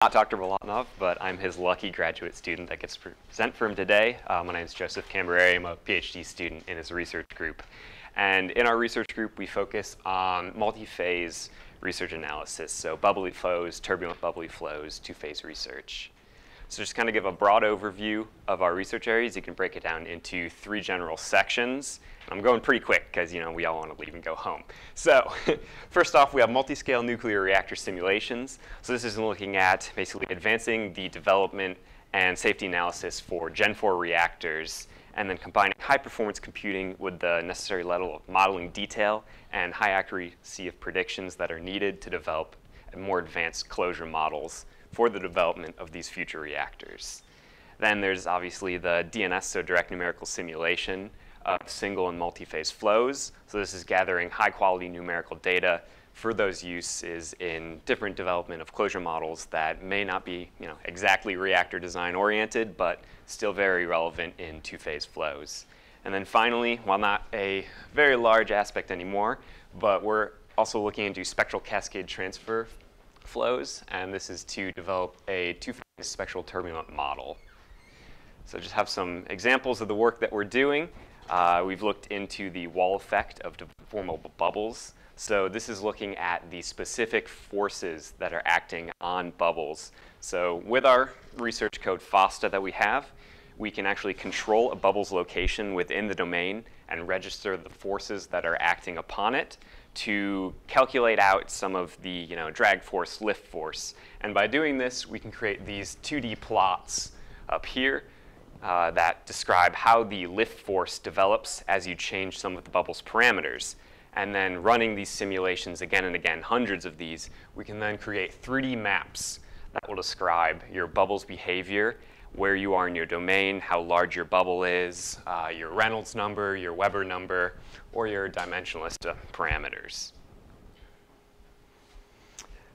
Not Dr. Bolotnov, but I'm his lucky graduate student that gets to present for him today. My name is Joseph Cambareri. I'm a PhD student in his research group. And in our research group, we focus on multi-phase research analysis, so bubbly flows, turbulent bubbly flows, two-phase research. So just kind of give a broad overview of our research areas. You can break it down into three general sections. I'm going pretty quick because we all want to leave and go home. So first off, we have multi-scale nuclear reactor simulations. So this is looking at basically advancing the development and safety analysis for Gen 4 reactors, and then combining high-performance computing with the necessary level of modeling detail and high accuracy of predictions that are needed to develop more advanced closure models for the development of these future reactors. Then there's obviously the DNS, so direct numerical simulation of single and multi-phase flows. So this is gathering high-quality numerical data for those uses in different development of closure models that may not be exactly reactor design oriented, but still very relevant in two-phase flows. And then finally, while not a very large aspect anymore, but we're also looking into spectral cascade transfer flows, and this is to develop a two-phase spectral turbulent model. So just have some examples of the work that we're doing. We've looked into the wall effect of deformable bubbles. So this is looking at the specific forces that are acting on bubbles. So with our research code FOSTA that we have, we can actually control a bubble's location within the domain and register the forces that are acting upon it to calculate out some of the drag force, lift force. And by doing this, we can create these 2D plots up here that describe how the lift force develops as you change some of the bubble's parameters. And then running these simulations again and again, hundreds of these, we can then create 3D maps that will describe your bubble's behavior, where you are in your domain, how large your bubble is, your Reynolds number, your Weber number, or your dimensionless parameters.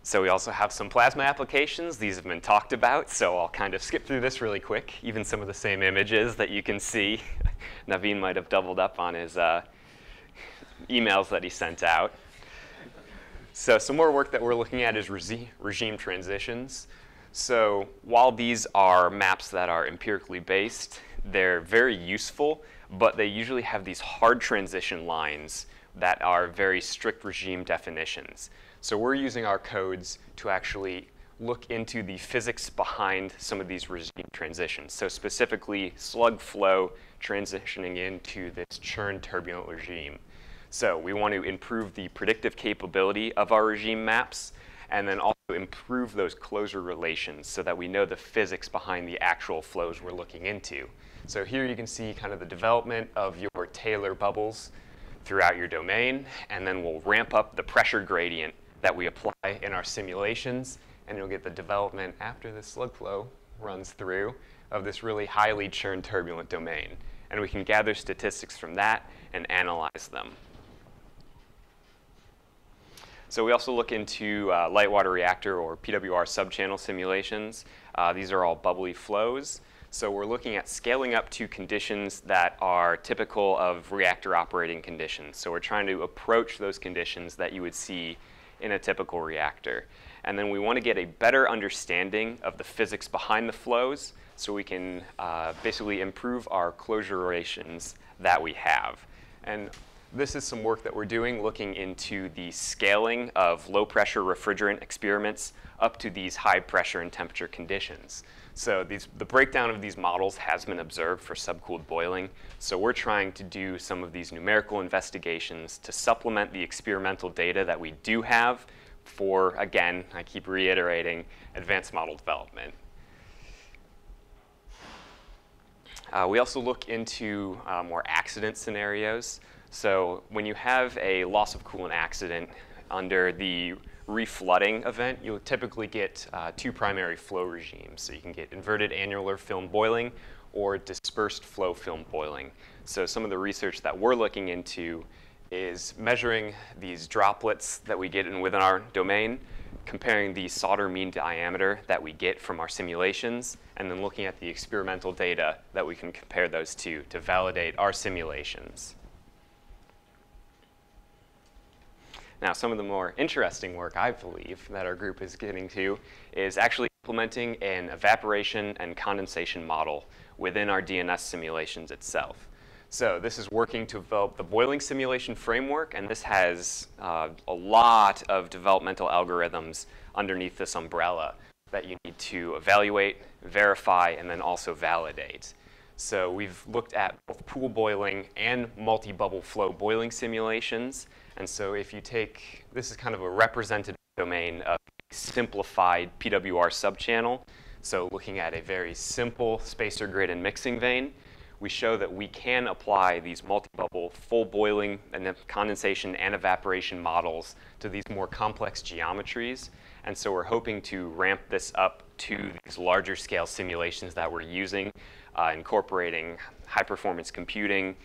So we also have some plasma applications. These have been talked about, so I'll kind of skip through this really quick. Even some of the same images that you can see. Naveen might have doubled up on his emails that he sent out. So some more work that we're looking at is regime transitions. So while these are maps that are empirically based, they're very useful, but they usually have these hard transition lines that are very strict regime definitions. So we're using our codes to actually look into the physics behind some of these regime transitions. So specifically, slug flow transitioning into this churn turbulent regime. So we want to improve the predictive capability of our regime maps, and then also improve those closure relations so that we know the physics behind the actual flows we're looking into. So here you can see kind of the development of your Taylor bubbles throughout your domain, and then we'll ramp up the pressure gradient that we apply in our simulations, and you'll get the development after the slug flow runs through of this really highly churned turbulent domain. And we can gather statistics from that and analyze them. So we also look into light water reactor or PWR subchannel simulations. These are all bubbly flows. So we're looking at scaling up to conditions that are typical of reactor operating conditions. So we're trying to approach those conditions that you would see in a typical reactor. And then we want to get a better understanding of the physics behind the flows so we can basically improve our closure relations that we have. And this is some work that we're doing looking into the scaling of low-pressure refrigerant experiments up to these high pressure and temperature conditions. So the breakdown of these models has been observed for subcooled boiling. So we're trying to do some of these numerical investigations to supplement the experimental data that we do have for, again, I keep reiterating, advanced model development. We also look into more accident scenarios. So when you have a loss of coolant accident under the reflooding event, you'll typically get two primary flow regimes. So you can get inverted annular film boiling or dispersed flow film boiling. So some of the research that we're looking into is measuring these droplets that we get within our domain, comparing the solder mean diameter that we get from our simulations, and then looking at the experimental data that we can compare those to validate our simulations. Now, some of the more interesting work, I believe, that our group is getting to is actually implementing an evaporation and condensation model within our DNS simulations itself. So this is working to develop the boiling simulation framework, and this has a lot of developmental algorithms underneath this umbrella that you need to evaluate, verify, and then also validate. So we've looked at both pool boiling and multi-bubble flow boiling simulations. And so if you take, this is kind of a representative domain of a simplified PWR subchannel. So looking at a very simple spacer grid and mixing vane, we show that we can apply these multi-bubble full boiling and then condensation and evaporation models to these more complex geometries. And so we're hoping to ramp this up to these larger scale simulations that we're using, incorporating high performance computing,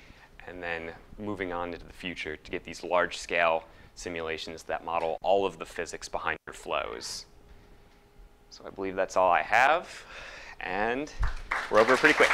and then moving on into the future to get these large scale simulations that model all of the physics behind your flows. So I believe that's all I have, and we're over pretty quick.